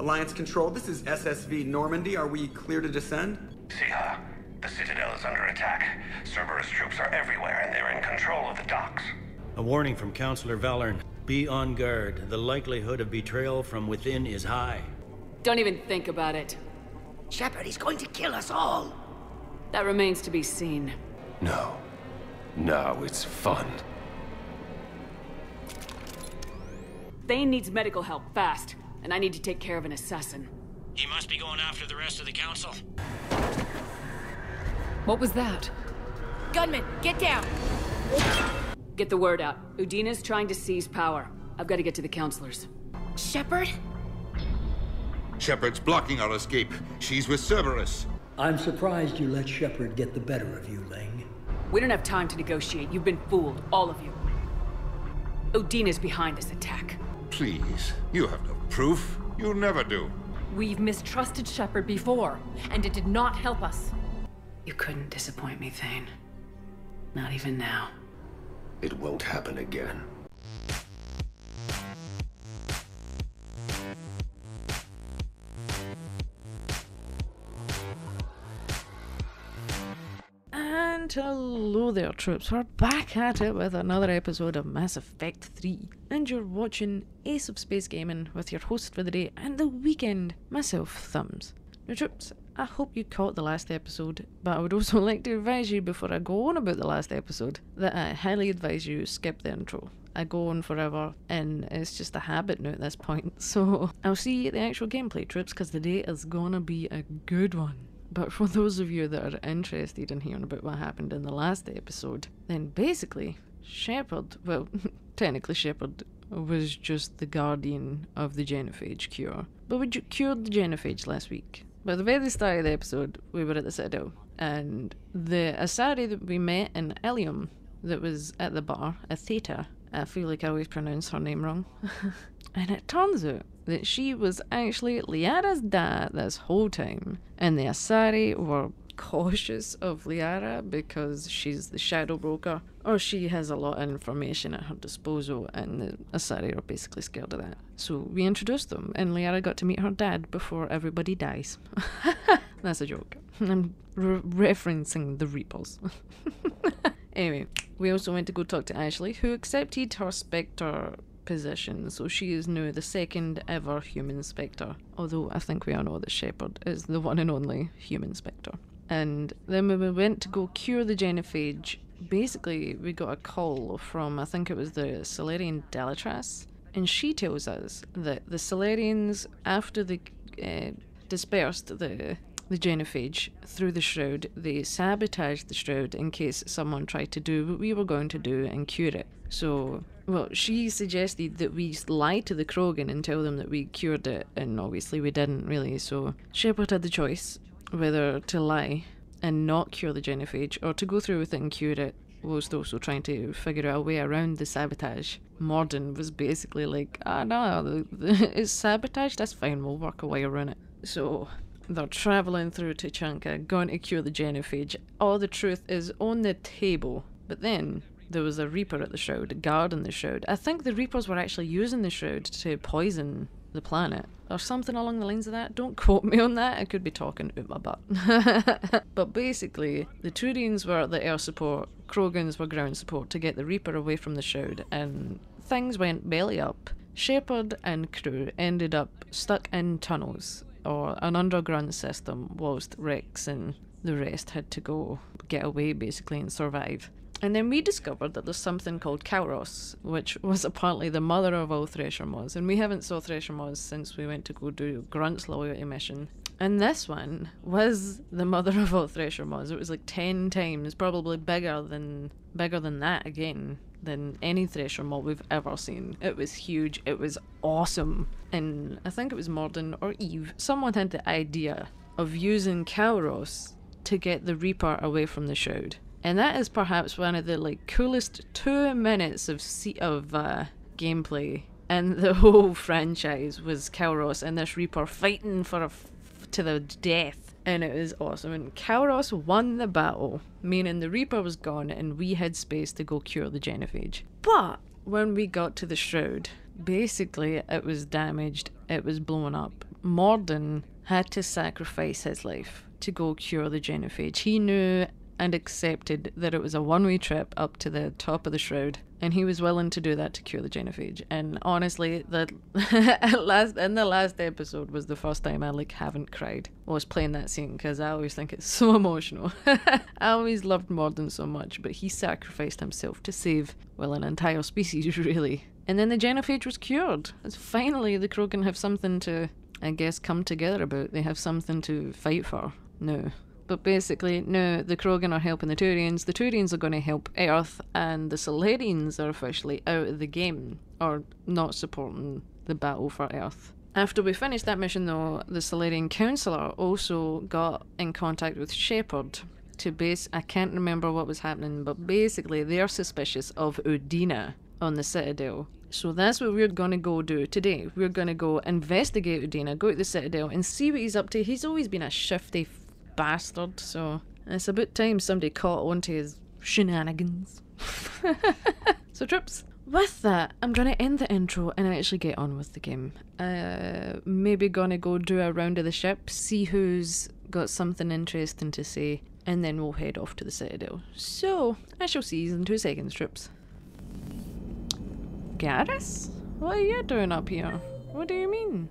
Alliance Control, this is SSV Normandy. Are we clear to descend? Siha, the Citadel is under attack. Cerberus troops are everywhere and they're in control of the docks. A warning from Counselor Valern. Be on guard. The likelihood of betrayal from within is high. Don't even think about it. Shepard, he's going to kill us all! That remains to be seen. No. Now it's fun. Thane needs medical help, fast. And I need to take care of an assassin. He must be going after the rest of the council. What was that? Gunman, get down! Get the word out. Udina's trying to seize power. I've got to get to the counselors. Shepard? Shepard's blocking our escape. She's with Cerberus. I'm surprised you let Shepard get the better of you, Ling. We don't have time to negotiate. You've been fooled, all of you. Udina's behind this attack. Please, you have no proof. You never do. We've mistrusted Shepard before, and it did not help us. You couldn't disappoint me, Thane. Not even now. It won't happen again. And hello there, troops. We're back at it with another episode of Mass Effect 3. And you're watching Ace of Space Gaming with your host for the day and the weekend, myself, Thumbs. Now, troops, I hope you caught the last episode, but I would also like to advise you before I go on about the last episode that I highly advise you skip the intro. I go on forever, and it's just a habit now at this point. So I'll see you at the actual gameplay, troops, because the day is gonna be a good one. But for those of you that are interested in hearing about what happened in the last episode, then basically, Shepard, well, technically Shepard was just the guardian of the genophage cure. But we cured the genophage last week. But at the very start of the episode, we were at the Citadel, and the Asari that we met in Ilium that was at the bar, Atheta, I feel like I always pronounce her name wrong, and it turns out that she was actually Liara's dad this whole time, and the Asari were cautious of Liara because she's the Shadow Broker, or she has a lot of information at her disposal, and the Asari are basically scared of that. So we introduced them, and Liara got to meet her dad before everybody dies. That's a joke. I'm referencing the Reapers. Anyway, we also went to go talk to Ashley, who accepted her Spectre position, so she is now the second ever human Spectre, although I think we all know that Shepard is the one and only human Spectre. And then when we went to go cure the genophage, basically we got a call from, I think it was the Salarian Delatras, and she tells us that the Salarians, after they dispersed the genophage through the Shroud, they sabotaged the Shroud in case someone tried to do what we were going to do and cure it. So, well, she suggested that we lie to the Krogan and tell them that we cured it, and obviously we didn't really, so Shepard had the choice whether to lie and not cure the genophage, or to go through with it and cure it, whilst also trying to figure out a way around the sabotage. Mordin was basically like, no, it's sabotage, that's fine, we'll work a way around it. So they're travelling through Tuchanka, going to cure the genophage. All the truth is on the table. But then there was a Reaper at the Shroud, guarding the Shroud. I think the Reapers were actually using the Shroud to poison the planet, or something along the lines of that. Don't quote me on that, I could be talking out my butt. But basically, the Turians were the air support, Krogans were ground support to get the Reaper away from the Shroud, and things went belly up. Shepard and crew ended up stuck in tunnels, or an underground system, whilst Rex and the rest had to go get away basically and survive. And then we discovered that there's something called Kauros, which was apparently the mother of all Thresher Mods, and we haven't saw Thresher Mods since we went to go do Grunt's loyalty mission. And this one was the mother of all Thresher Mods. It was like 10 times, probably bigger than that again, than any Thresher Mod we've ever seen. It was huge, it was awesome. And I think it was Mordin or Eve, someone had the idea of using Kauros to get the Reaper away from the Shroud. And that is perhaps one of the coolest 2 minutes of gameplay in the whole franchise, was Kauros and this Reaper fighting to the death. And it was awesome. And Kauros won the battle, meaning the Reaper was gone and we had space to go cure the genophage. But when we got to the Shroud, basically it was damaged, it was blown up, Morden had to sacrifice his life to go cure the genophage. He knew and accepted that it was a one-way trip up to the top of the shroud, and he was willing to do that to cure the genophage. And honestly, in the last episode was the first time I haven't cried while I was playing that scene, because I always think it's so emotional. I always loved Morden so much, but he sacrificed himself to save, well, an entire species, really. And then the genophage was cured. As finally the Krogan have something to, I guess, come together about. They have something to fight for. No. But basically, no, the Krogan are helping the Turians are going to help Earth, and the Salarians are officially out of the game, or not supporting the battle for Earth. After we finished that mission though, the Salarian Councillor also got in contact with Shepard to I can't remember what was happening, but basically they're suspicious of Udina on the Citadel. So that's what we're going to go do today. We're going to go investigate Udina, go to the Citadel and see what he's up to. He's always been a shifty bastard, so it's about time somebody caught onto his shenanigans. So troops, with that, I'm going to end the intro and actually get on with the game. Maybe gonna go do a round of the ship, see who's got something interesting to say, and then we'll head off to the Citadel. So, I shall see you in 2 seconds, troops. Garrus? What are you doing up here? What do you mean?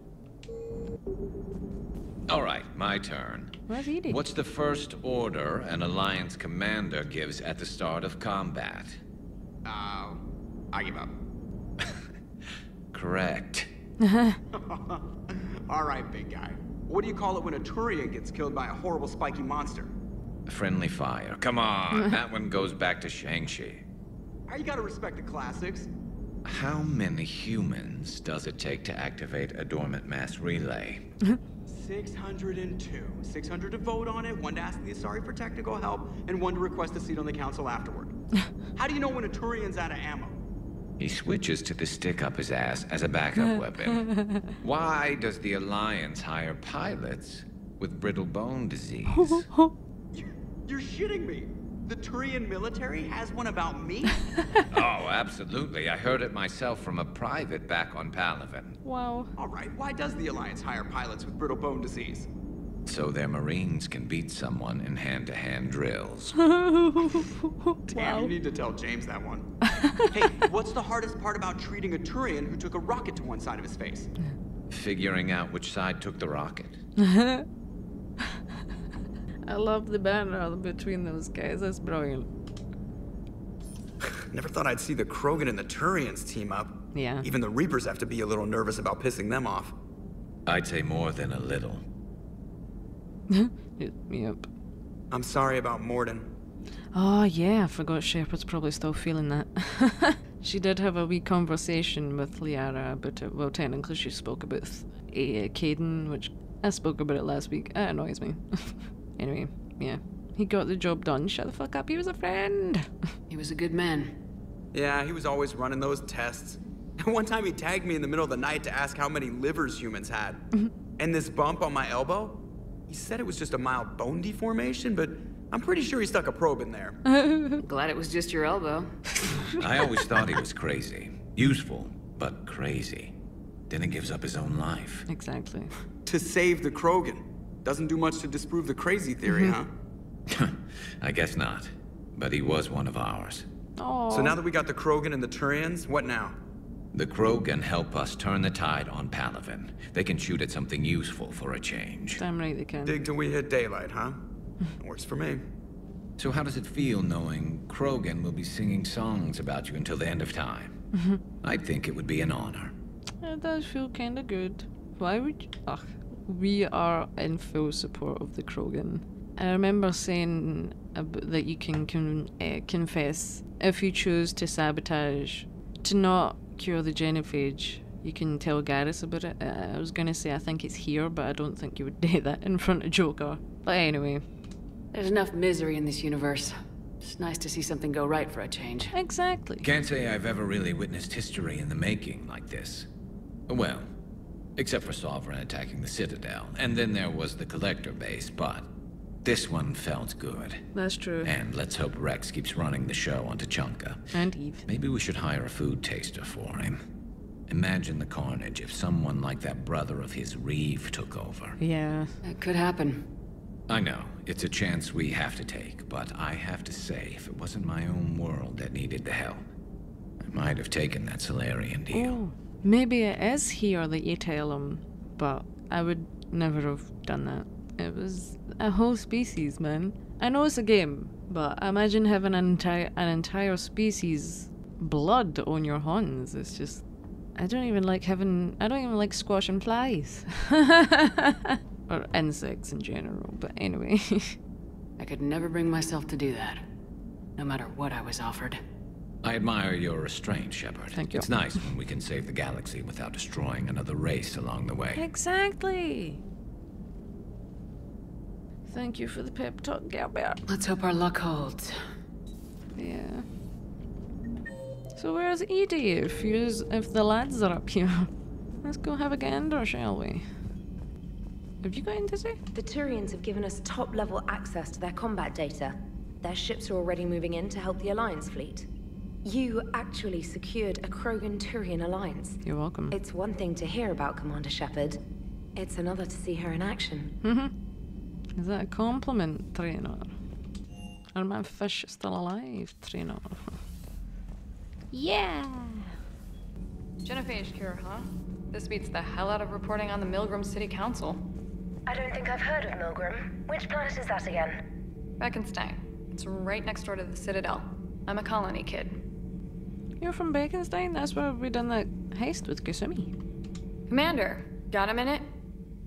Alright, my turn. What's he doing? What's the first order an Alliance commander gives at the start of combat? I give up. Correct. Alright, big guy. What do you call it when a Turian gets killed by a horrible spiky monster? Friendly fire. Come on, that one goes back to Shang-Chi. You gotta respect the classics. How many humans does it take to activate a dormant mass relay? 602. 600 to vote on it, 1 to ask the Asari for technical help, and 1 to request a seat on the council afterward. How do you know when a Turian's out of ammo? He switches to the stick up his ass as a backup weapon. Why does the Alliance hire pilots with brittle bone disease? You're shitting me. The Turian military has one about me? Oh, absolutely. I heard it myself from a private back on Palaven. Wow. Alright, why does the Alliance hire pilots with brittle bone disease? So their Marines can beat someone in hand-to-hand drills. Damn, you need to tell James that one. Hey, what's the hardest part about treating a Turian who took a rocket to one side of his face? Figuring out which side took the rocket. I love the banner between those guys. That's brilliant. Never thought I'd see the Krogan and the Turians team up. Yeah. Even the Reapers have to be a little nervous about pissing them off. I'd say more than a little. Yep. I'm sorry about Morden. Oh yeah, I forgot Shepard's probably still feeling that. She did have a wee conversation with Liara about it. Well, technically she spoke about Caden, which I spoke about it last week. It annoys me. Anyway, yeah. He got the job done. Shut the fuck up, he was a friend. He was a good man. Yeah, he was always running those tests. One time he tagged me in the middle of the night to ask how many livers humans had. And this bump on my elbow? He said it was just a mild bone deformation, but I'm pretty sure he stuck a probe in there. Glad it was just your elbow. I always thought he was crazy. Useful, but crazy. Then he gives up his own life. Exactly. To save the Krogan. Doesn't do much to disprove the crazy theory, huh? I guess not. But he was one of ours. Oh. So now that we got the Krogan and the Turians, what now? The Krogan help us turn the tide on Palaven. They can shoot at something useful for a change. Damn right they can. Dig till we hit daylight, huh? Works for me. So how does it feel knowing Krogan will be singing songs about you until the end of time? I think it would be an honor. It does feel kinda good. Why would you? Ugh. We are in full support of the Krogan. I remember saying that you can confess if you choose to sabotage, to not cure the genophage. You can tell Garrus about it. I was gonna say I think it's here, but I don't think you would do that in front of Joker. But anyway. There's enough misery in this universe. It's nice to see something go right for a change. Exactly. Can't say I've ever really witnessed history in the making like this. Well, except for Sovereign attacking the Citadel, and then there was the Collector base, but this one felt good. That's true. And let's hope Rex keeps running the show on Tuchanka. And Eve. Maybe we should hire a food taster for him. Imagine the carnage if someone like that brother of his, Reeve, took over. Yeah. That could happen. I know, it's a chance we have to take, but I have to say, if it wasn't my own world that needed the help, I might have taken that Solarian deal. Oh, maybe it is here that you tell him, but I would never have done that. It was a whole species, man. I know it's a game, but imagine having an entire species blood on your hands. It's just, I don't even like squashing flies. Or insects in general, but anyway. I could never bring myself to do that, no matter what I was offered. I admire your restraint, Shepard. Thank you. It's nice when we can save the galaxy without destroying another race along the way. Exactly. Thank you for the pep talk, Gilbert. Let's hope our luck holds. Yeah. So where's Edie if the lads are up here? Let's go have a gander, shall we? Have you got anything to say? The Turians have given us top-level access to their combat data. Their ships are already moving in to help the Alliance fleet. You actually secured a Krogan-Turian alliance. You're welcome. It's one thing to hear about Commander Shepard. It's another to see her in action. Mm-hmm. Is that a compliment, Trainer? Are my fish still alive, Trainer? Yeah! Genophage cure, huh? This beats the hell out of reporting on the Milgram City Council. I don't think I've heard of Milgram. Which planet is that again? Beckenstein. It's right next door to the Citadel. I'm a colony kid. You're from Beckenstein? That's where we done that heist with Kasumi. Commander, got a minute?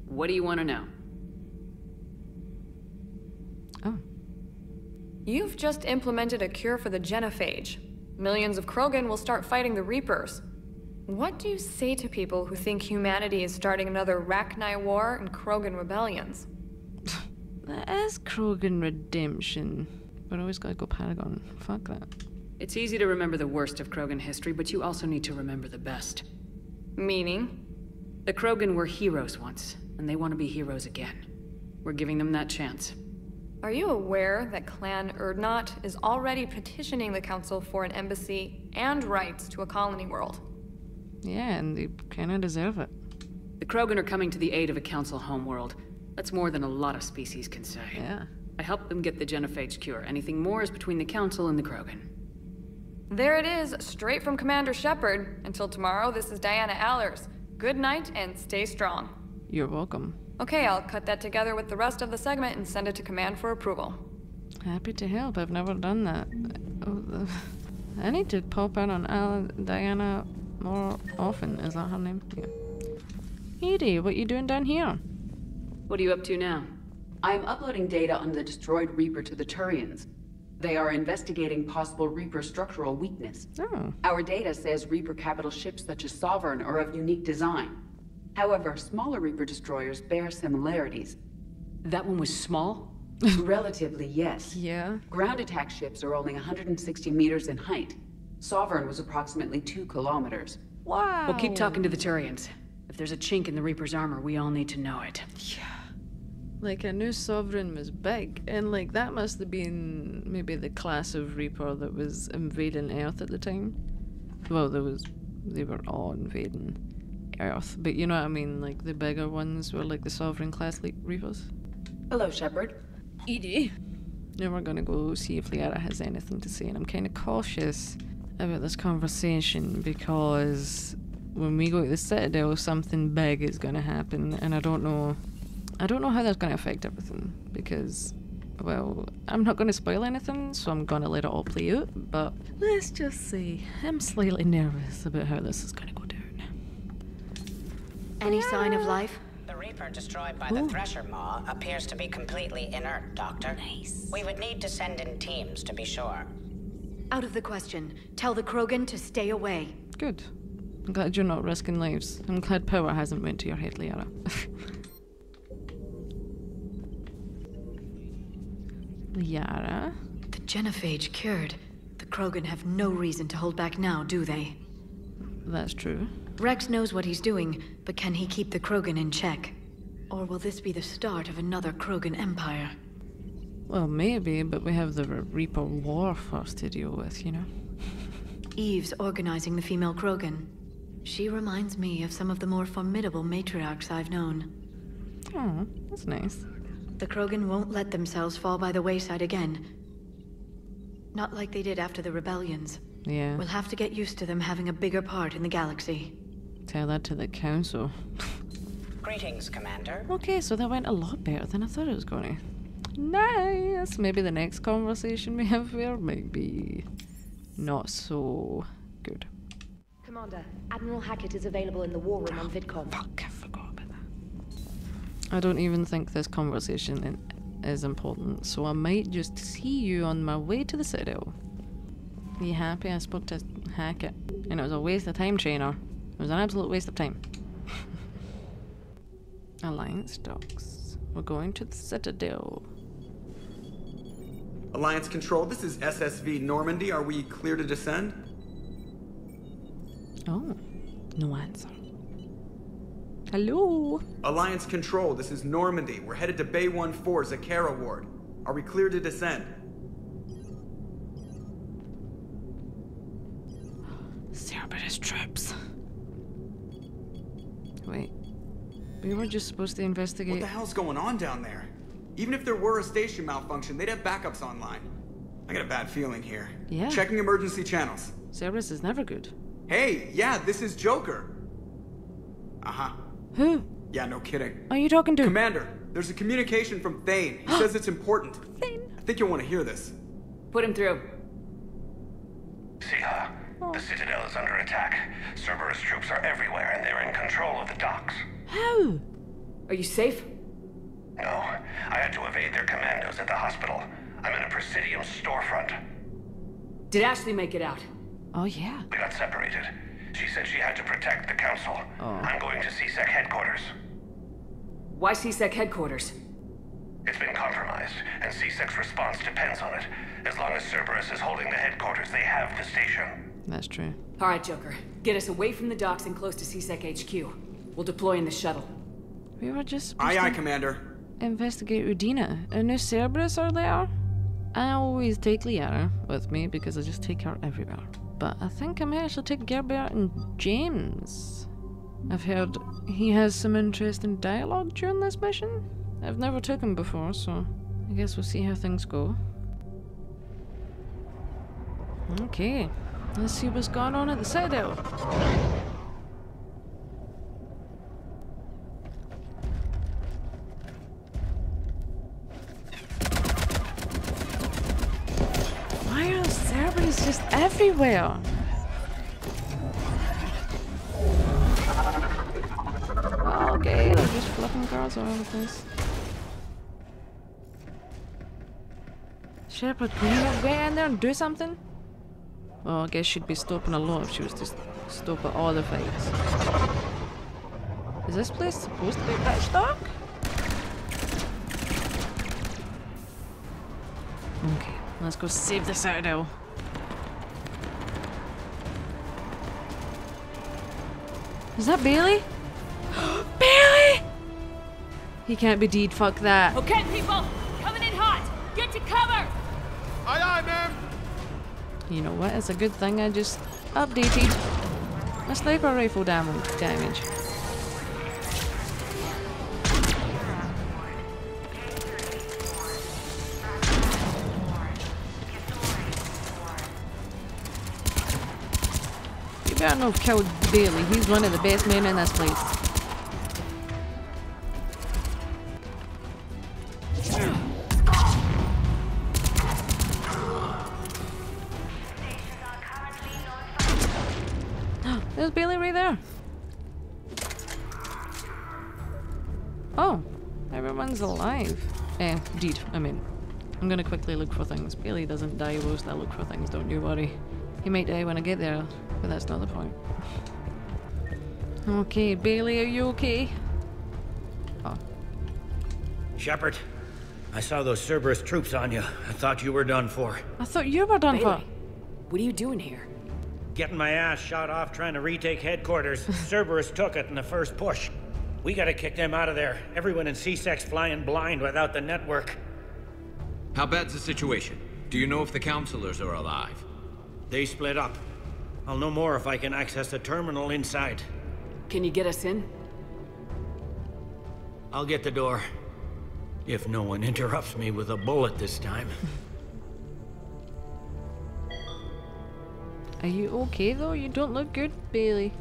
What do you want to know? Oh. You've just implemented a cure for the genophage. Millions of Krogan will start fighting the Reapers. What do you say to people who think humanity is starting another Rachni War and Krogan rebellions? That is Krogan redemption. But always gotta go Paragon. Fuck that. It's easy to remember the worst of Krogan history, but you also need to remember the best. Meaning? The Krogan were heroes once, and they want to be heroes again. We're giving them that chance. Are you aware that Clan Urdnot is already petitioning the Council for an embassy and rights to a colony world? Yeah, and they kinda deserve it. The Krogan are coming to the aid of a Council homeworld. That's more than a lot of species can say. Yeah. I helped them get the genophage cure. Anything more is between the Council and the Krogan. There it is, straight from Commander Shepard. Until tomorrow, this is Diana Allers. Good night and stay strong. You're welcome. Okay, I'll cut that together with the rest of the segment and send it to Command for approval. Happy to help. I've never done that. I need to pop in on Diana more often. Is that her name? Yeah. Edie, what you doing down here? What are you up to now? I am uploading data on the destroyed Reaper to the Turians. They are investigating possible Reaper structural weakness. Oh. Our data says Reaper capital ships such as Sovereign are of unique design. However, smaller Reaper destroyers bear similarities. That one was small? Relatively, yes. Yeah. Ground attack ships are only 160 meters in height. Sovereign was approximately 2 kilometers. Wow. Well, keep talking to the Turians. If there's a chink in the Reaper's armor, we all need to know it. Yeah. Like, I knew Sovereign was big, and like, that must have been maybe the class of Reaper that was invading Earth at the time. Well, they were all invading Earth, but you know what I mean? Like, the bigger ones were like the Sovereign class Reapers. Hello, Shepard. Edie. Now we're gonna go see if Liara has anything to say, and I'm kind of cautious about this conversation because when we go to the Citadel, something big is gonna happen, and I don't know how that's gonna affect everything because, well, I'm not gonna spoil anything, so I'm gonna let it all play out, but let's just say I'm slightly nervous about how this is gonna go down. Any sign of life? The Reaper destroyed by the Thresher Maw appears to be completely inert, Doctor. Nice. We would need to send in teams to be sure. Out of the question. Tell the Krogan to stay away. Good. I'm glad you're not risking lives. I'm glad power hasn't went to your head, Liara. Liara? The genophage cured. The Krogan have no reason to hold back now, do they? That's true. Rex knows what he's doing, but can he keep the Krogan in check? Or will this be the start of another Krogan empire? Well, maybe, but we have the Reaper War first to deal with, you know? Eve's organizing the female Krogan. She reminds me of some of the more formidable matriarchs I've known. Oh, that's nice. The Krogan won't let themselves fall by the wayside again. Not like they did after the rebellions. Yeah. We'll have to get used to them having a bigger part in the galaxy. Tell that to the council. Greetings, Commander. Okay, so that went a lot better than I thought it was going to. Nice! Maybe the next conversation we have here might be not so good. Commander, Admiral Hackett is available in the war room on VidCom. Fuck, I forgot about that. I don't even think this conversation is important, so I might just see you on my way to the Citadel. Be happy I spoke to Hackett, and it was a waste of time, Trainer. It was an absolute waste of time. Alliance docks. We're going to the Citadel. Alliance Control, this is SSV Normandy. Are we clear to descend? Oh, no answer. Hello? Alliance Control, this is Normandy. We're headed to Bay 1-4, Zakara Ward. Are we clear to descend? Cerberus troops. Wait. We were just supposed to investigate. What the hell's going on down there? Even if there were a station malfunction, they'd have backups online. I got a bad feeling here. Yeah. Checking emergency channels. Cerberus is never good. Hey, yeah, this is Joker. Uh-huh. Who? Yeah, no kidding. Are you talking to? Commander, there's a communication from Thane. He says it's important. Thane? I think you'll want to hear this. Put him through. Siha, the Citadel is under attack. Cerberus troops are everywhere and they're in control of the docks. How? Are you safe? No, I had to evade their commandos at the hospital. I'm in a Presidium storefront. Did Ashley make it out? Oh, yeah. We got separated. She said she had to protect the council. Oh. I'm going to CSEC headquarters. Why CSEC headquarters? It's been compromised, and CSEC's response depends on it. As long as Cerberus is holding the headquarters, they have the station. That's true. All right, Joker. Get us away from the docks and close to CSEC HQ. We'll deploy in the shuttle. We were just supposed Aye, to Commander. investigate Udina. And no Cerberus are there? I always take Liara with me because I just take her everywhere. But I think I may actually take Gerbert and James. I've heard he has some interesting dialogue during this mission. I've never took him before, so I guess we'll see how things go. Okay, let's see what's going on at the Citadel. Why are Cerberus just everywhere? Okay, they're just flipping cars all over the place. Shepard, can you not get in there and do something? Well, I guess she'd be stopping a lot if she was to stop at all the fights. Is this place supposed to be pitch dark? Okay, let's go save the Citadel. Is that Bailey? Bailey! He can't be deed, fuck that. Okay, people! Coming in hot! Get to cover! Aye, aye, ma'am! You know what? It's a good thing I just updated my sniper rifle damage. You better not have killed Bailey. He's one of the best men in this place. There's Bailey right there. Oh, everyone's alive. Deed, I mean. I'm gonna quickly look for things. Bailey doesn't die whilst I look for things, don't you worry. He might die when I get there, but that's not the point. Okay, Bailey, are you okay? Oh. Shepard, I saw those Cerberus troops on you. I thought you were done for. I thought you were done for. Bailey, what are you doing here? Getting my ass shot off trying to retake headquarters. Cerberus took it in the first push. We gotta kick them out of there. Everyone in CSEC's flying blind without the network. How bad's the situation? Do you know if the counselors are alive? They split up. I'll know more if I can access the terminal inside. Can you get us in? I'll get the door. If no one interrupts me with a bullet this time. Are you okay though? You don't look good, Bailey.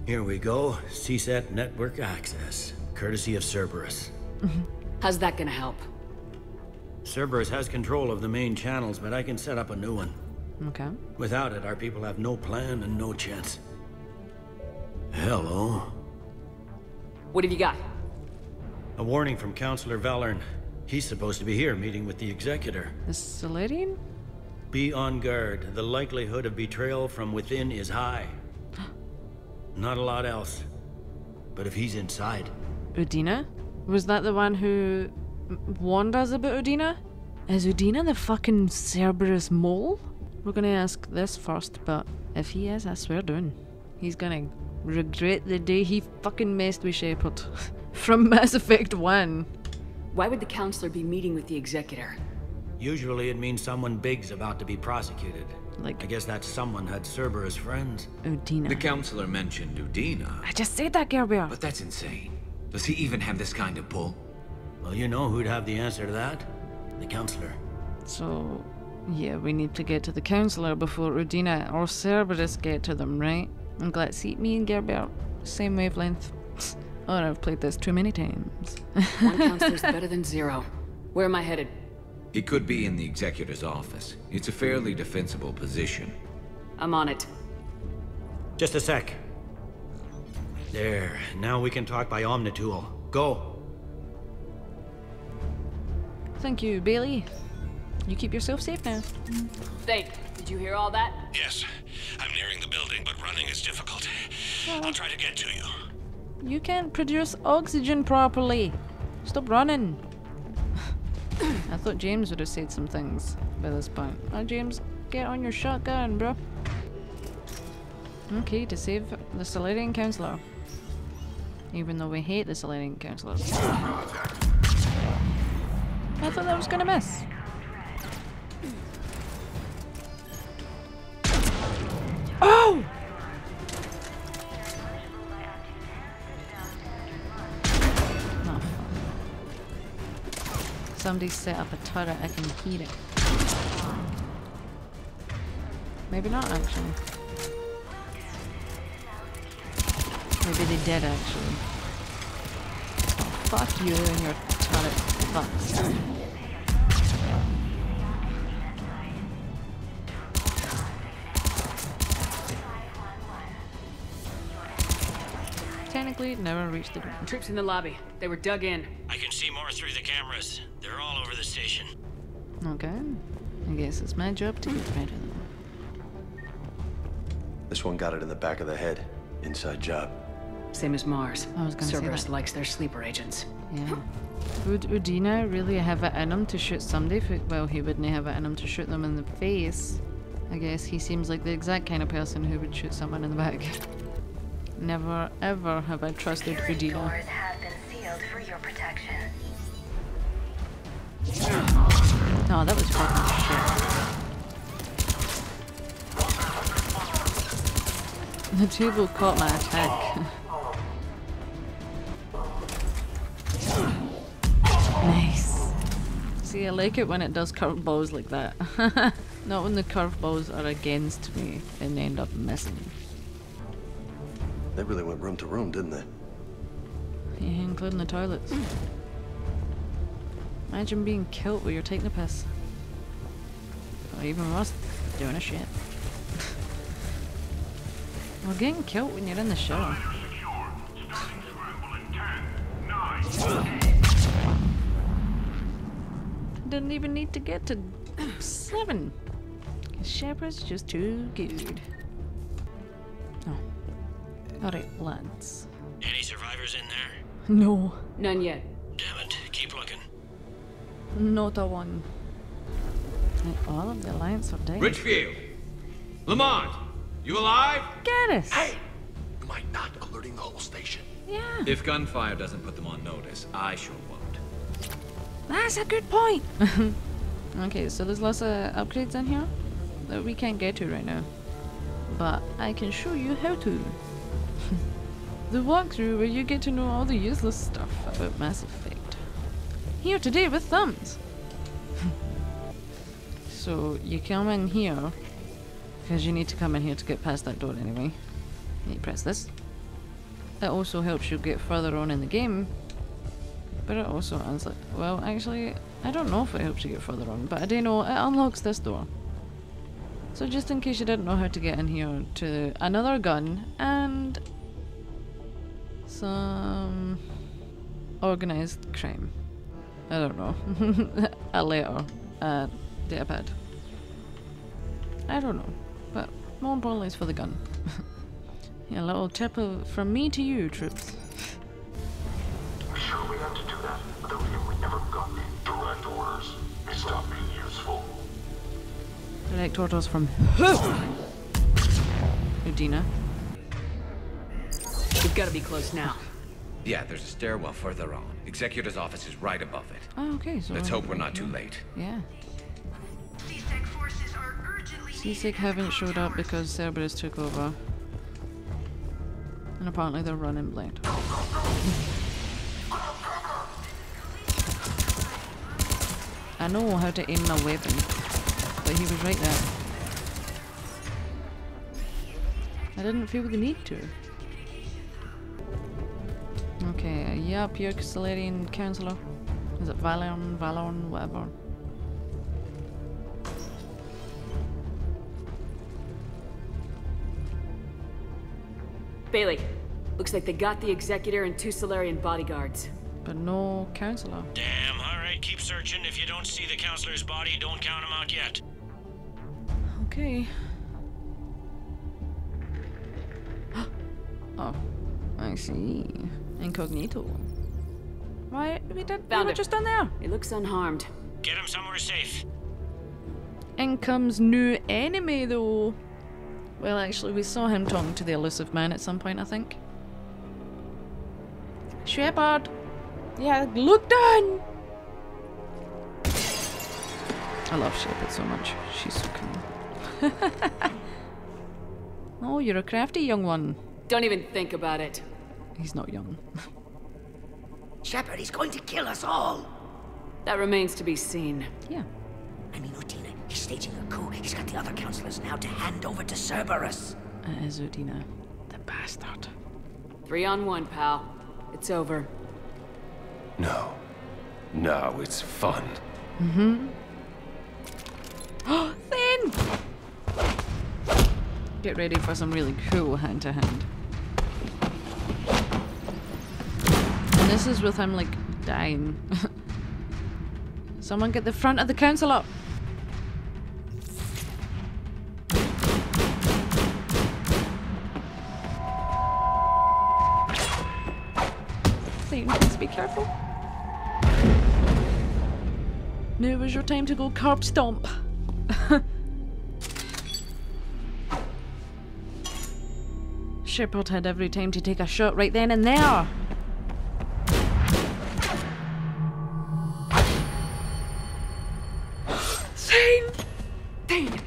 Here we go. CSET network access, courtesy of Cerberus. How's that gonna help? Cerberus has control of the main channels, but I can set up a new one. Okay. Without it, our people have no plan and no chance. Hello. What have you got? A warning from Counselor Valern. He's supposed to be here meeting with the Executor. The Salarian? Be on guard. The likelihood of betrayal from within is high. Not a lot else. But if he's inside... Udina? Was that the one who warned us about Udina? Is Udina the fucking Cerberus mole? We're gonna ask this first, but if he is, I swear down, he's gonna regret the day he fucking messed with Shepard. From Mass Effect 1. Why would the Counselor be meeting with the Executor? Usually it means someone big's about to be prosecuted. Like... I guess that someone had Cerberus friends. Udina. The Counselor mentioned Udina. I just said that, Gerber. But that's insane. Does he even have this kind of pull? Well, you know who'd have the answer to that? The Counselor. So... yeah, we need to get to the Counselor before Udina or Cerberus get to them, right? I'm glad. See, me and Gerber, same wavelength. Oh, I've played this too many times. One Counselor's better than zero. Where am I headed? He could be in the Executor's office. It's a fairly defensible position. I'm on it. Just a sec. There. Now we can talk by Omnitool. Go. Thank you, Bailey. You keep yourself safe now. Thane, did you hear all that? Yes. I'm nearing the building, but running is difficult. I'll try to get to you. You can't produce oxygen properly. Stop running. I thought James would have said some things by this point. Oh, James, get on your shotgun, bro. Okay, to save the Salarian Counselor. Even though we hate the Salarian Counselors. I thought that was gonna miss. Oh! Somebody set up a turret, I can hear it. Maybe not, actually. Maybe they did, actually. Oh, fuck you and your turret fucks. Technically, never reached the ground. Troops in the lobby. They were dug in. I can see more through the cameras. They're all over the station. Okay. I guess it's my job to get rid of them. This one got it in the back of the head. Inside job. Same as Mars. I was gonna say Cerberus that. likes their sleeper agents. Yeah. Would Udina really have it in him to shoot somebody? Well, he wouldn't have it in him to shoot them in the face. I guess he seems like the exact kind of person who would shoot someone in the back. Never ever have I trusted Udina. Doors have been sealed for your protection. Oh, that was fucking shit. The table caught my attack. Nice. See, I like it when it does curveballs like that. Not when the curveballs are against me and end up missing. They really went room to room, didn't they? Yeah, including the toilets. Imagine being killed while you're taking a piss. Or even worse, doing a shit. Or getting killed when you're in the shower. Didn't even need to get to 7. Cause Shepard's just too good. Oh. Alright, lads. Any survivors in there? No. None yet. Damn it. Keep looking. Not a one. All of the Alliance are dead. Richfield! Lamont! You alive? Garrus! Hey! Am I not alerting the whole station? Yeah. If gunfire doesn't put them on notice, I sure won't. That's a good point! Okay, so there's lots of upgrades in here that we can't get to right now. But I can show you how to. The walkthrough where you get to know all the useless stuff about Mass Effect. Here today with thumbs! So you come in here, because you need to come in here to get past that door anyway. You press this. That also helps you get further on in the game. But it also well, actually, I don't know if it helps you get further on, but I do know it unlocks this door. So just in case you didn't know how to get in here to another gun and some organized crime. I don't know. A letter. A datapad. I don't know. But more importantly it's for the gun. Yeah, a little tip from me to you, troops. We're sure we have to do that. Without him, we never got direct orders. They stopped being useful. Direct orders from Udina. We've got to be close now. Yeah, there's a stairwell further on. Executor's office is right above it. Oh, okay, so let's hope we're not too late. Yeah. C-Sec haven't showed up because Cerberus took over. And apparently they're running blind. I know how to aim my weapon, but he was right there. I didn't feel the need to. Okay, yep, you're Solarian Counselor. Is it Valorn, whatever. Bailey, looks like they got the Executor and 2 Solarian bodyguards. But no Counselor. Damn, alright, keep searching. If you don't see the Counselor's body, don't count him out yet. Okay. Oh, I see. Incognito. Why? We were just down there. He looks unharmed. Get him somewhere safe. In comes new enemy, though. Well, actually, we saw him talking to the elusive man at some point, I think. Shepard! Yeah, look down! I love Shepard so much. She's so cool. Oh, you're a crafty young one. Don't even think about it. He's not young. Shepard, he's going to kill us all. That remains to be seen. Yeah. I mean, Udina, he's staging a coup. He's got the other counselors now to hand over to Cerberus. It is Udina. The bastard. 3 on 1, pal. It's over. No. No, it's fun. Mm-hmm. Oh, Thane! Get ready for some really cool hand-to-hand. And this is with him, like, dying. Someone get the front of the council up! Thane, please be careful. Now was your time to go carb stomp. Shepard had every time to take a shot right then and there. Thane! Thane!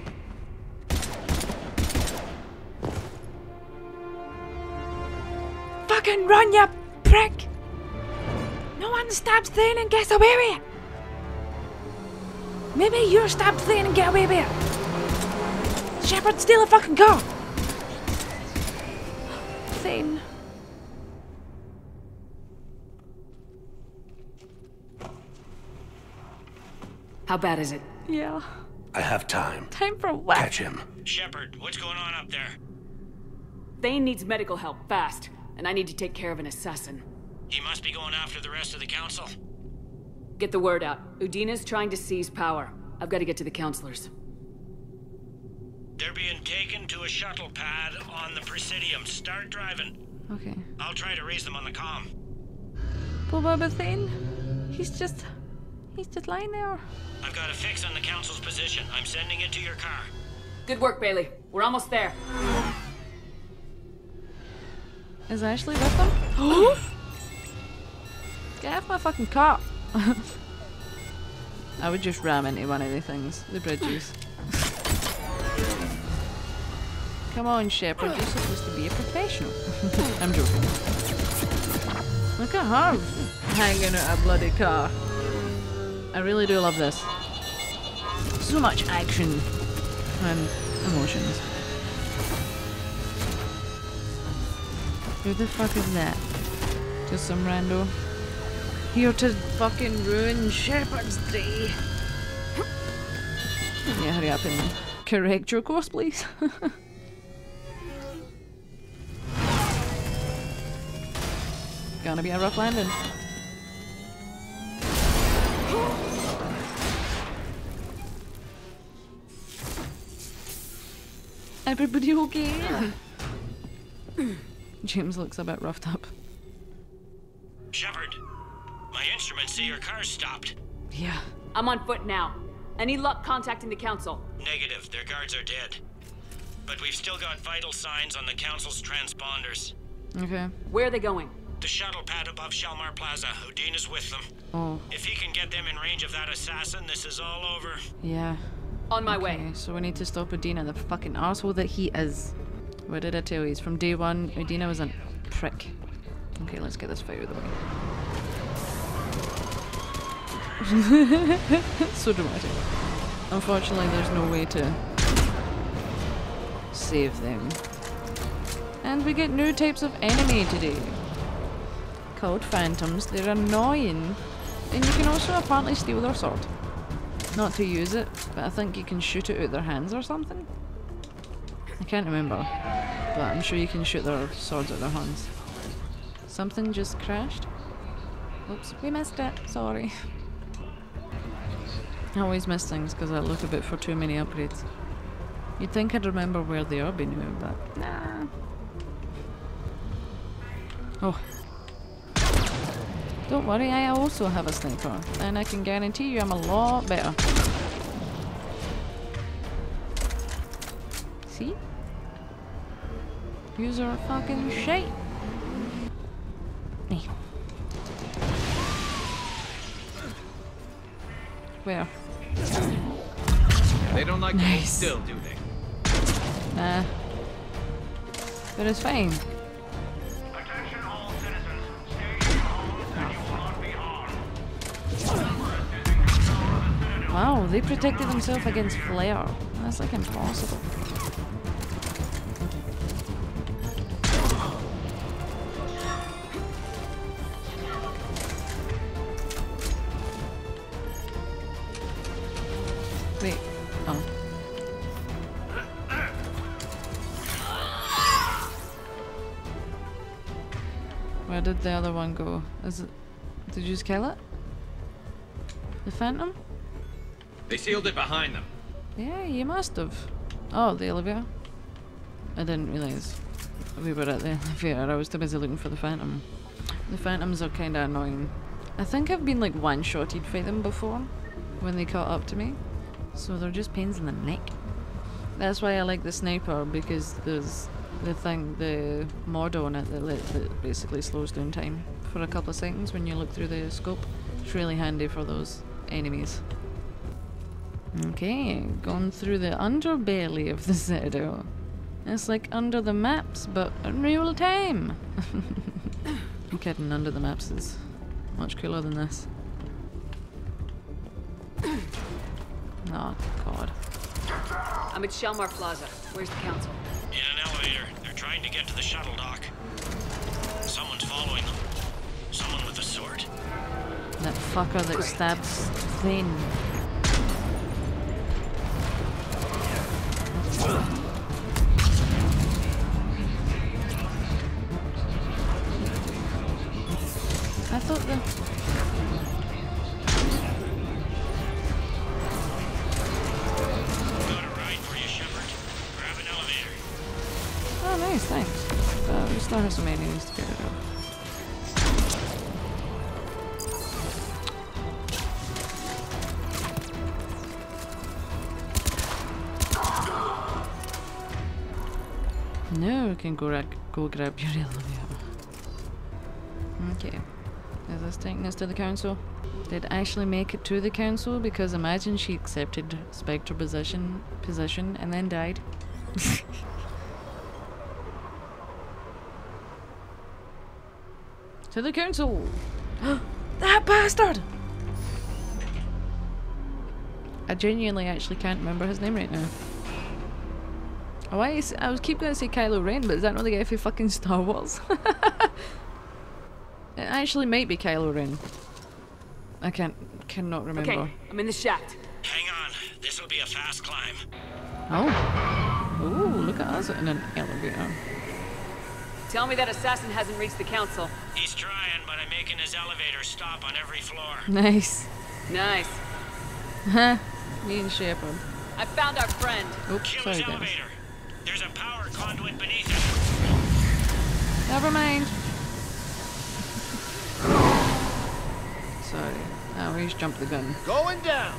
Fucking run, you prick! No one stabs Thane and gets away with it! Maybe you stabbed Thane and get away with it! Shepard, steal a fucking car! Thane. How bad is it? Yeah. I have time. Time for what? Catch him. Shepard, what's going on up there? Thane needs medical help, fast. And I need to take care of an assassin. He must be going after the rest of the council. Get the word out. Udina's trying to seize power. I've got to get to the counselors. They're being taken to a shuttle pad on the Presidium. Start driving. Okay. I'll try to raise them on the comm. But what about Thane? He's just lying there. I've got a fix on the council's position. I'm sending it to your car. Good work, Bailey. We're almost there. Is Ashley with them? Get off my fucking car! I would just ram into one of the things. The bridges. Come on, Shepard. You're supposed to be a professional. I'm joking. Look at her hanging out a bloody car. I really do love this. So much action and emotions. Who the fuck is that? Just some rando. Here to fucking ruin Shepard's day. Yeah, hurry up and correct your course, please. Gonna be a rough landing. Everybody okay? James looks a bit roughed up. Shepard, my instruments say your car's stopped. Yeah. I'm on foot now. Any luck contacting the council? Negative, their guards are dead. But we've still got vital signs on the council's transponders. Okay. Where are they going? The shuttle pad above Shelmar Plaza. Udine is with them. Oh. If he can get them in range of that assassin, this is all over. Yeah. On my way. So we need to stop Udina, the fucking arsehole that he is. What did I tell you? He's from day one. Udina was a prick. Okay, let's get this fight out of the way. So dramatic. Unfortunately, there's no way to save them. And we get new types of enemy today. Called phantoms. They're annoying. And you can also apparently steal their sword. Not to use it, but I think you can shoot it out their hands or something. I can't remember, but I'm sure you can shoot their swords out their hands. Something just crashed. Oops, we missed it. Sorry. I always miss things because I look a bit for too many upgrades. You'd think I'd remember where they are by now, but nah. Oh. Don't worry, I also have a sniper, and I can guarantee you I'm a lot better. See? Yous are fucking shit. Hey. Where? They don't like to hold still, do they? Nah. But it's fine. Wow, they protected themselves against flare. That's like impossible. Wait. Oh. Where did the other one go? Is it... Did you just kill it? The Phantom? They sealed it behind them. Yeah, you must have. Oh, the elevator? I didn't realise we were at the elevator. I was too busy looking for the Phantom. The Phantoms are kinda annoying. I think I've been like one-shotted by them before when they caught up to me. So they're just pains in the neck. That's why I like the sniper, because there's the mod on it that basically slows down time for a couple of seconds when you look through the scope. It's really handy for those enemies. Okay, going through the underbelly of the Citadel. It's like under the maps, but in real time. I'm kidding, under the maps is much cooler than this. Oh, God. I'm at Shelmar Plaza. Where's the council? In an elevator. They're trying to get to the shuttle dock. Someone's following them. Someone with a sword. That fucker that stabs Thane. I thought the... Got a ride for you, Shepard. Grab an elevator. Oh, nice, thanks. We still have some enemies to get rid of. Now we can go grab your elevator. Okay. Is this taking us to the council? Did Ashley make it to the council? Because imagine she accepted Spectre position and then died. To the council! That bastard! I genuinely actually can't remember his name right now. Oh, I was keep going to say Kylo Ren, but is that not the guy for fucking Star Wars? It actually might be Kylo Ren. I cannot remember. Okay, I'm in the shaft. Hang on, this'll be a fast climb. Oh. Ooh, look at us in an elevator. Tell me that assassin hasn't reached the council. He's trying, but I'm making his elevator stop on every floor. Nice. Nice. Huh. Me and Shepard. I found our friend. Oops, Kill sorry his guys. elevator. There's a power conduit beneath it. Never mind. Sorry. I always jumped the gun. Going down.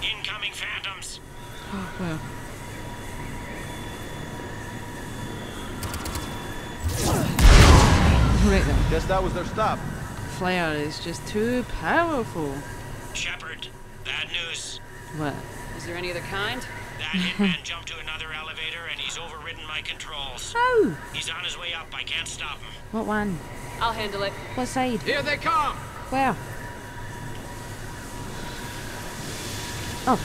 Incoming phantoms. Oh, well. Right then. Guess that was their stop. Flare is just too powerful. Shepard, bad news. What? Is there any other kind? That hitman jumped to another elevator and he's overridden my controls. Oh! He's on his way up. I can't stop him. What one? I'll handle it. What side? Here they come! Where? Oh.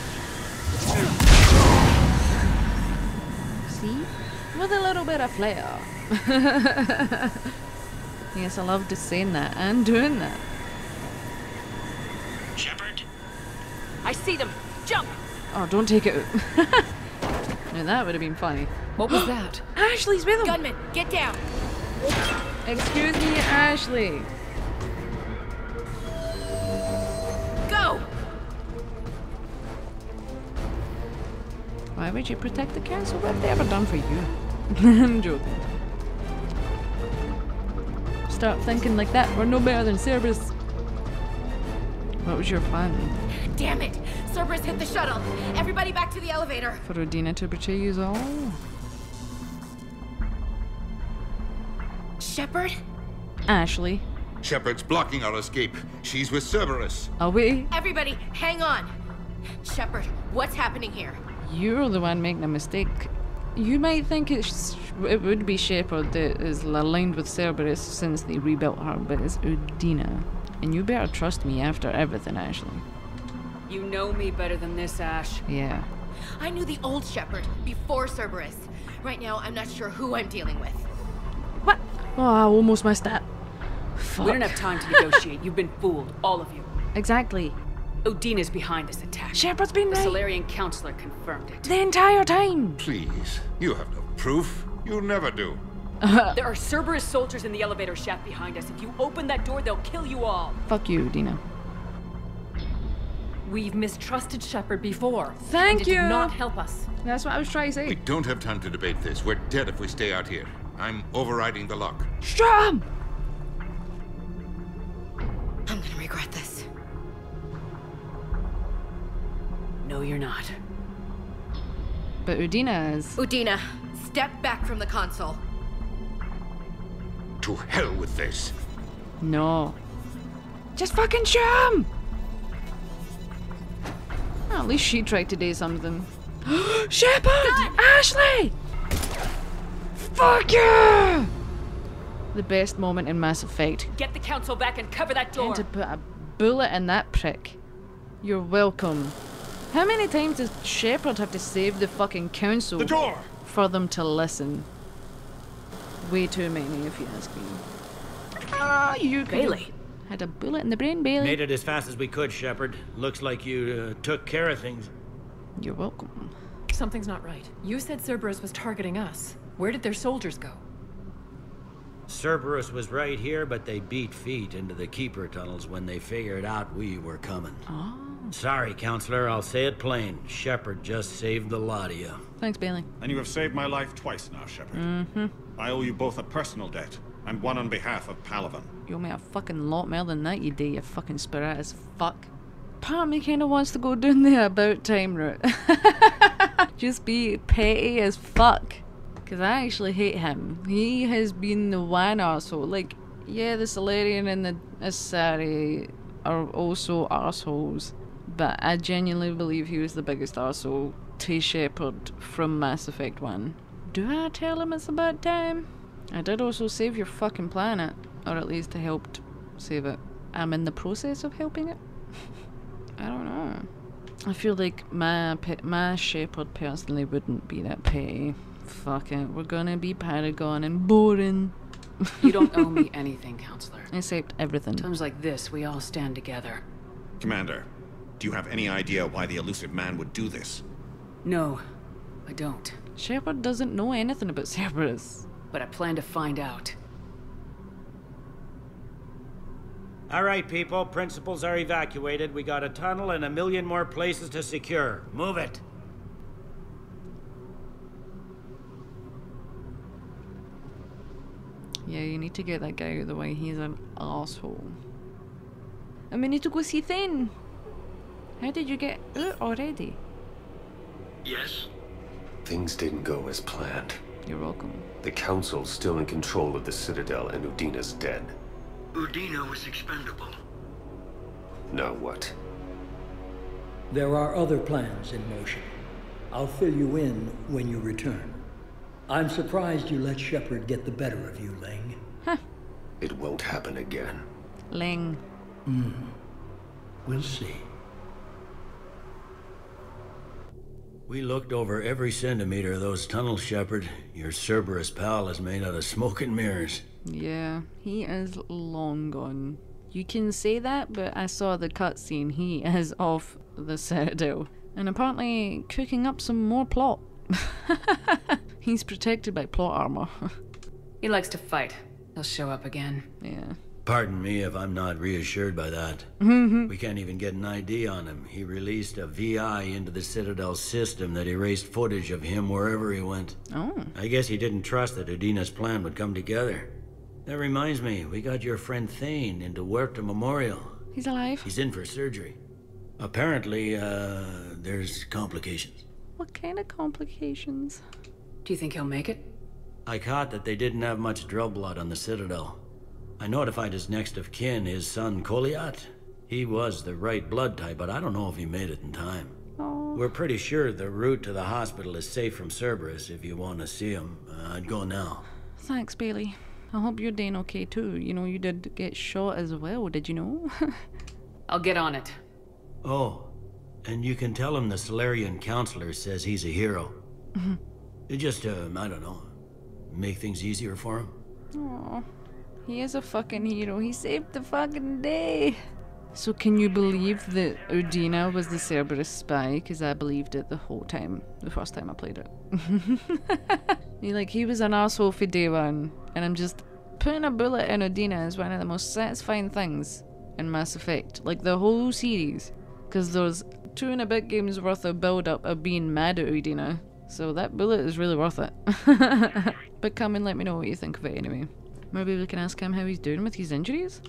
See? With a little bit of flair. Yes, I love just saying that and doing that. Shepard? I see them! Jump! Oh, don't take it out. Now that would have been funny. What was that? Ashley's with him! Gunman, get down! Excuse me, Ashley. Go! Why would you protect the council? What have they ever done for you? I'm joking. Start thinking like that. We're no better than Cerberus. What was your plan? Damn it! Cerberus hit the shuttle! Everybody back to the elevator! For Udina to betray you all? Shepard? Ashley. Shepard's blocking our escape. She's with Cerberus. Are we? Everybody, hang on! Shepard, what's happening here? You're the one making a mistake. You might think it would be Shepard that is aligned with Cerberus since they rebuilt her, but it's Udina. And you better trust me after everything, Ashley. You know me better than this, Ash. Yeah. I knew the old Shepard before Cerberus. Right now, I'm not sure who I'm dealing with. What? Oh, I almost missed that. Fuck. We don't have time to negotiate. You've been fooled, all of you. Exactly. Udina's behind this attack. Shepard's been right. The Solarian Counselor confirmed it. The entire time. Please, you have no proof. You never do. There are Cerberus soldiers in the elevator shaft behind us. If you open that door, they'll kill you all. Fuck you, Udina. We've mistrusted Shepard before. Thank and you. It did not help us. That's what I was trying to say. We don't have time to debate this. We're dead if we stay out here. I'm overriding the lock. Strum! I'm gonna regret this. No, you're not. But Udina is. Udina, step back from the console. To hell with this. No. Just fucking shoot him! Oh, at least she tried to do something. Shepard! Ashley! Fuck you! The best moment in Mass Effect. Get the council back and cover that door. And to put a bullet in that prick. You're welcome. How many times does Shepard have to save the fucking council The door! for them to listen? Way too many, if you ask me. Ah, you Bailey. Had a bullet in the brain, Bailey. Made it as fast as we could, Shepard. Looks like you took care of things. You're welcome. Something's not right. You said Cerberus was targeting us. Where did their soldiers go? Cerberus was right here, but they beat feet into the Keeper tunnels when they figured out we were coming. Oh. Sorry, Counselor, I'll say it plain. Shepard just saved the lot of you. Thanks, Bailey. And you have saved my life twice now, Shepard. Mm-hmm. I owe you both a personal debt, and one on behalf of Palaven. You owe me a fucking lot more than that, you do, you fucking spirit as fuck. Part of me kinda wants to go down the about time route. just be petty as fuck. Because I actually hate him. He has been the one arsehole. Like, yeah, the Salarian and the Asari are also arseholes. But I genuinely believe he was the biggest arsehole to Shepard from Mass Effect 1. Do I tell him it's about time? I did also save your fucking planet. Or at least I helped save it. I'm in the process of helping it? I don't know. I feel like my Shepard personally wouldn't be that petty. Fuck it, we're gonna be Paragon and boring. You don't owe me anything, Counselor. Except everything. Times like this, we all stand together. Commander, do you have any idea why the elusive man would do this? No, I don't. Shepard doesn't know anything about Cerberus. But I plan to find out. Alright, people, principals are evacuated. We got a tunnel and 1 million more places to secure. Move it! Yeah, you need to get that guy out of the way. He's an asshole. And we need to go see Thane. How did you get out already? Yes? Things didn't go as planned. You're welcome. The Council's still in control of the Citadel and Udina's dead. Udina was expendable. Now what? There are other plans in motion. I'll fill you in when you return. I'm surprised you let Shepard get the better of you, Ling. Huh. It won't happen again. Ling. We'll see. We looked over every centimeter of those tunnels, Shepard. Your Cerberus pal is made out of smoke and mirrors. Yeah, he is long gone. You can say that, but I saw the cutscene. He is off the Citadel. And apparently cooking up some more plot. He's protected by plot armor. He likes to fight. He'll show up again. Yeah. Pardon me if I'm not reassured by that. We can't even get an ID on him. He released a VI into the Citadel system that erased footage of him wherever he went. Oh. I guess he didn't trust that Udina's plan would come together. That reminds me, we got your friend Thane into Huerta Memorial. He's alive? He's in for surgery. Apparently, there's complications. What kind of complications? Do you think he'll make it? I caught that they didn't have much drill blood on the Citadel. I notified his next of kin, his son Koliat. He was the right blood type, but I don't know if he made it in time. Oh. We're pretty sure the route to the hospital is safe from Cerberus if you want to see him. I'd go now. Thanks, Bailey. I hope you're doing okay too. You know, you did get shot as well, did you know? I'll get on it. Oh, and you can tell him the Salarian counselor says he's a hero. Just, I don't know, make things easier for him. Aw, he is a fucking hero. He saved the fucking day. So can you believe that Udina was the Cerberus spy? Because I believed it the whole time, the first time I played it. He was an arsehole for day one, and I'm just putting a bullet in Udina is one of the most satisfying things in Mass Effect. Like, the whole series. Because there's 2 and a bit games worth of build-up of being mad at Udina. So that bullet is really worth it. But come and let me know what you think of it anyway. Maybe we can ask him how he's doing with his injuries?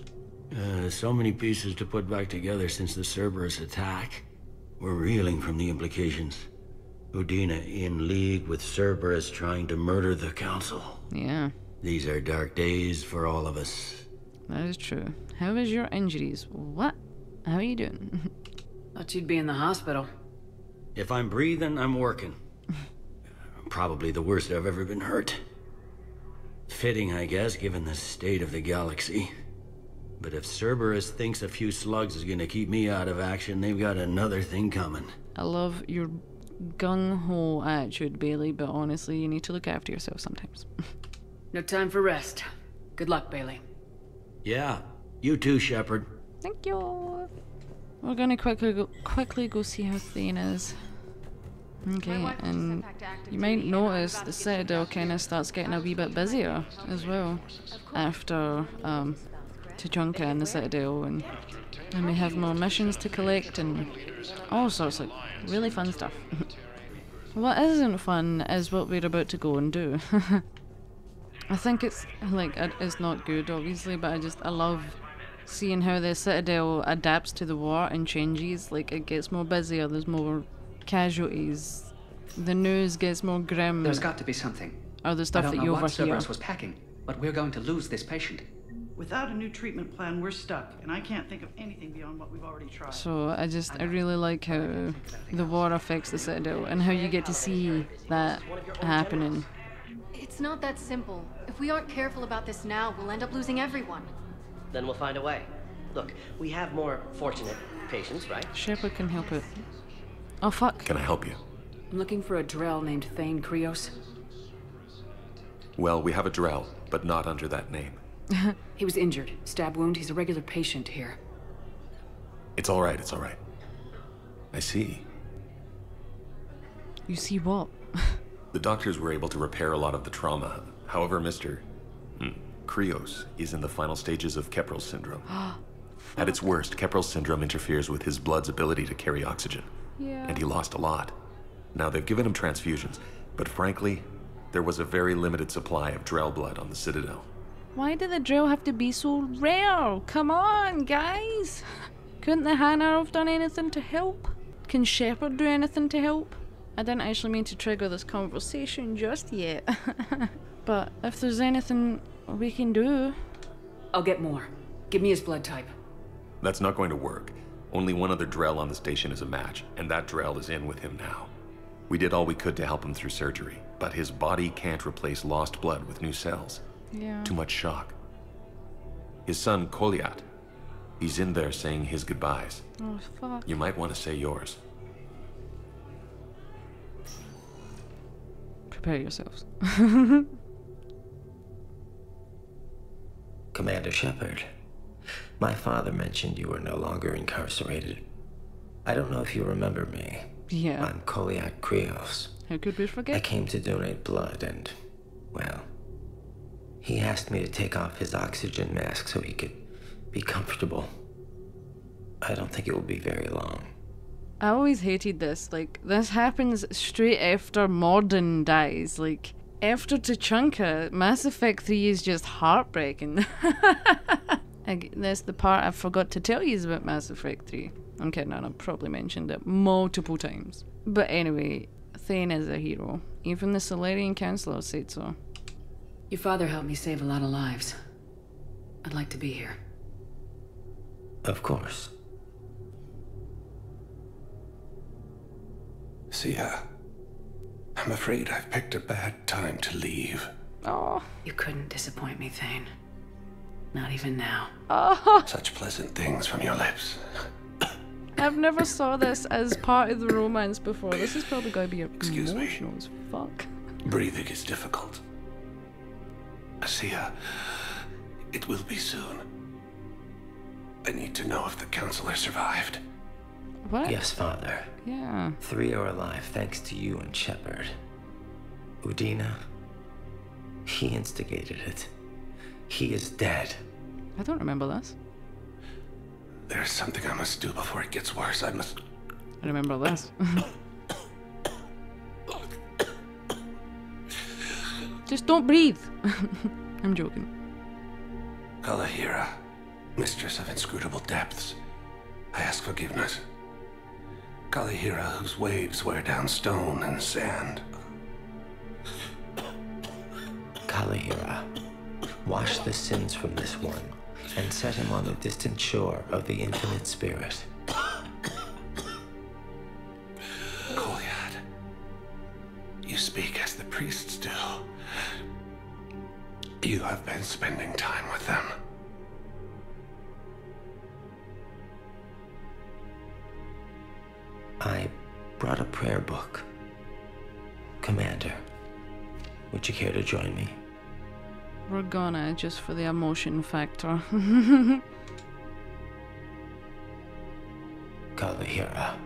So many pieces to put back together since the Cerberus attack. We're reeling from the implications. Udina in league with Cerberus trying to murder the Council. Yeah. These are dark days for all of us. That is true. How is your injuries? What? How are you doing? Thought you'd be in the hospital. If I'm breathing, I'm working. Probably the worst I've ever been hurt. Fitting, I guess, given the state of the galaxy. But if Cerberus thinks a few slugs is gonna keep me out of action, they've got another thing coming. I love your gung-ho attitude, Bailey, but honestly, you need to look after yourself sometimes. No time for rest. Good luck, Bailey. Yeah, you too, Shepard. Thank you. We're gonna quickly go see how Thane is. Okay, and you might notice the Citadel kind of starts getting a wee bit busier as well after Tuchanka and the Citadel, and we have more missions to collect and all sorts of really fun stuff. What isn't fun is what we're about to go and do. I think it's not good obviously, but I love seeing how the Citadel adapts to the war and changes. Like, it gets more busier, there's more casualties, the news gets more grim. There's got to be something. Or the stuff that you overhear. I don't know what Cerberus was packing, but we're going to lose this patient. Without a new treatment plan, we're stuck, and I can't think of anything beyond what we've already tried. So I really like how the war affects the Citadel and how you get to see that happening. It's not that simple. If we aren't careful about this now, we'll end up losing everyone. Then we'll find a way. Look, we have more fortunate patients, right? Shepard can help it. Oh fuck. Can I help you? I'm looking for a Drell named Thane Krios. Well, we have a Drell, but not under that name. He was injured. Stab wound. He's a regular patient here. It's all right, it's all right. I see. You see what? The doctors were able to repair a lot of the trauma. However, Mr. Krios is in the final stages of Keprel's syndrome. At its worst, Keprel's syndrome interferes with his blood's ability to carry oxygen. Yeah. And he lost a lot. Now, they've given him transfusions, but frankly, there was a very limited supply of Drell blood on the Citadel. Why did the drill have to be so rare? Come on, guys! Couldn't the Hanar have done anything to help? Can Shepard do anything to help? I didn't actually mean to trigger this conversation just yet. But if there's anything we can do... I'll get more. Give me his blood type. That's not going to work. Only one other Drell on the station is a match, and that Drell is in with him now. We did all we could to help him through surgery, but his body can't replace lost blood with new cells. Yeah. Too much shock. His son, Koliat, he's in there saying his goodbyes. Oh, fuck. You might want to say yours. Prepare yourselves. Commander Shepard, my father mentioned you were no longer incarcerated. I don't know if you remember me. Yeah. I'm Koliat Krios. How could we forget? I came to donate blood and, well, he asked me to take off his oxygen mask so he could be comfortable. I don't think it will be very long. I always hated this. Like, this happens straight after Mordin dies. Like, after Tuchanka, Mass Effect 3 is just heartbreaking. That's the part I forgot to tell you about Mass Effect 3. I'm kidding, and I've probably mentioned it multiple times. But anyway, Thane is a hero. Even the Solarian Councilor said so. Your father helped me save a lot of lives. I'd like to be here. Of course. Sia, I'm afraid I've picked a bad time to leave. Oh. You couldn't disappoint me, Thane. Not even now. Oh. Such pleasant things from your lips. I've never saw this as part of the romance before. This is probably going to be Excuse emotional me. as fuck. Breathing is difficult. Sia, it will be soon. I need to know if the counselor survived. What? Yes, Father. Yeah. 3 are alive thanks to you and Shepard. Udina, he instigated it. He is dead. I don't remember this. There's something I must do before it gets worse. I must... I remember this. Just don't breathe. I'm joking. Kalahira, mistress of inscrutable depths, I ask forgiveness. Kalahira, whose waves wear down stone and sand. Kalahira, wash the sins from this one and set him on the distant shore of the infinite spirit. Koliat, you speak as the priests do. You have been spending time with them. I brought a prayer book. Commander, would you care to join me? We're gonna, just for the emotion factor. Kalahira,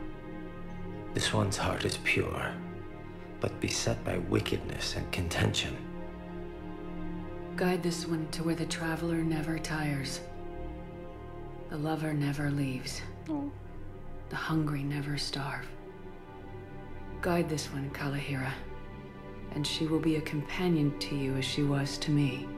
this one's heart is pure, but beset by wickedness and contention. Guide this one to where the traveler never tires. The lover never leaves. Oh. The hungry never starve. Guide this one, Kalahira, and she will be a companion to you as she was to me.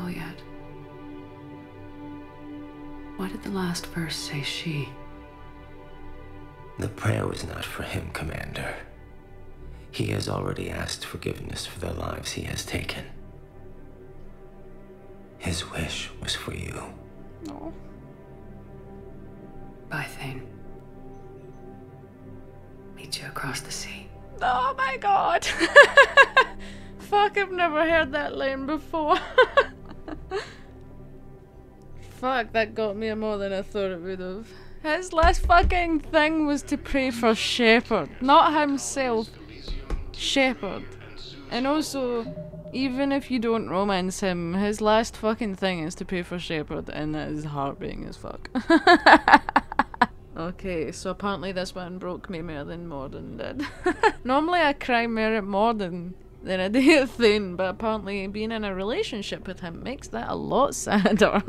call yet. Why did the last verse say she? The prayer was not for him, Commander. He has already asked forgiveness for the lives he has taken. His wish was for you. No. Bye, Thane. Meet you across the sea. Oh my god! Fuck, I've never heard that line before. Fuck, that got me more than I thought it would have. His last fucking thing was to pray for Shepard, not himself. Shepard. And also, even if you don't romance him, his last fucking thing is to pray for Shepard, and that is heartbreaking as fuck. Okay, so apparently this one broke me more than Morden did. Normally I cry more at Morden than I do at Thane, but apparently being in a relationship with him makes that a lot sadder.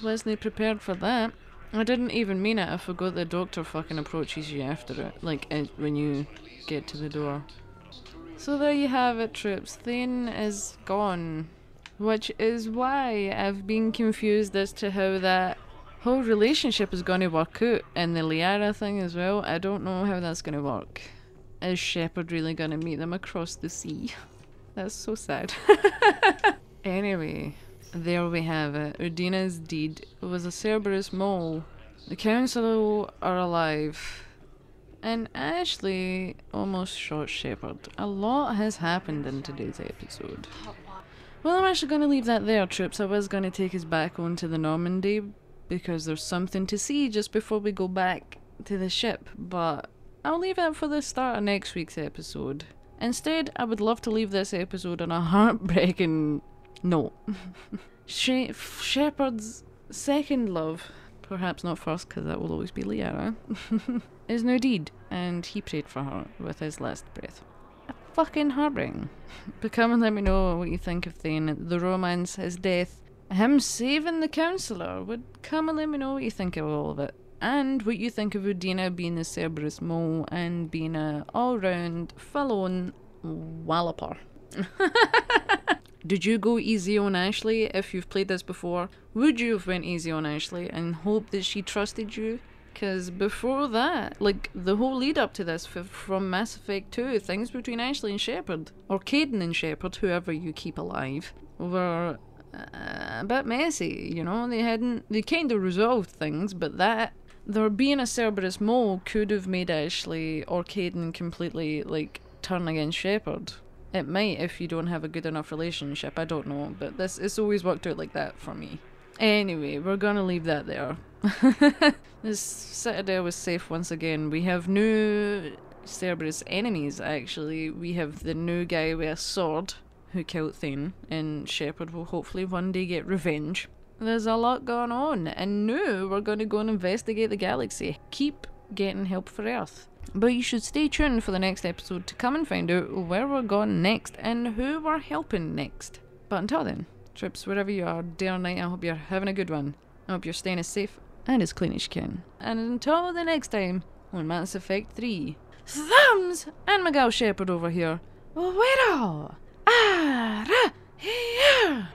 Wasn't prepared for that. I didn't even mean it, I forgot the doctor fucking approaches you after it, like when you get to the door. So there you have it, troops. Thane is gone. Which is why I've been confused as to how that whole relationship is going to work out, and the Liara thing as well. I don't know how that's going to work. Is Shepard really going to meet them across the sea? That's so sad. Anyway, there we have it. Udina's deed was a Cerberus mole. The council are alive. And Ashley almost shot Shepard. A lot has happened in today's episode. Well, I'm actually going to leave that there, troops. I was going to take us back onto the Normandy, because there's something to see just before we go back to the ship, but I'll leave that for the start of next week's episode. Instead, I would love to leave this episode on a heartbreaking note. Shepard's second love, perhaps not first because that will always be Liara, is now dead, and he prayed for her with his last breath. Fucking heartbreaking. But come and let me know what you think of Thane, the romance, his death, him saving the councillor. Come and let me know what you think of all of it. And what you think of Udina being the Cerberus mole and being a all-round, full-on walloper. Did you go easy on Ashley if you've played this before? Would you have went easy on Ashley and hope that she trusted you? Because before that, like, the whole lead up to this from Mass Effect 2, things between Ashley and Shepard, or Kaidan and Shepard, whoever you keep alive, were a bit messy, you know? They kind of resolved things, but that, there being a Cerberus mole could have made Ashley or Kaidan completely, like, turn against Shepard. It might if you don't have a good enough relationship, I don't know, but it's always worked out like that for me. Anyway, we're gonna leave that there. This Citadel was safe once again. We have new Cerberus enemies, actually. We have the new guy with a sword who killed Thane, and Shepard will hopefully one day get revenge. There's a lot going on, and now we're going to go and investigate the galaxy. Keep getting help for Earth. But you should stay tuned for the next episode to come and find out where we're going next and who we're helping next. But until then, troops, wherever you are, day or night, I hope you're having a good one. I hope you're staying as safe and as clean as you can. And until the next time, on Mass Effect 3, Thumbs and Miguel Shepard over here. Wero! Ah! Ra! Here!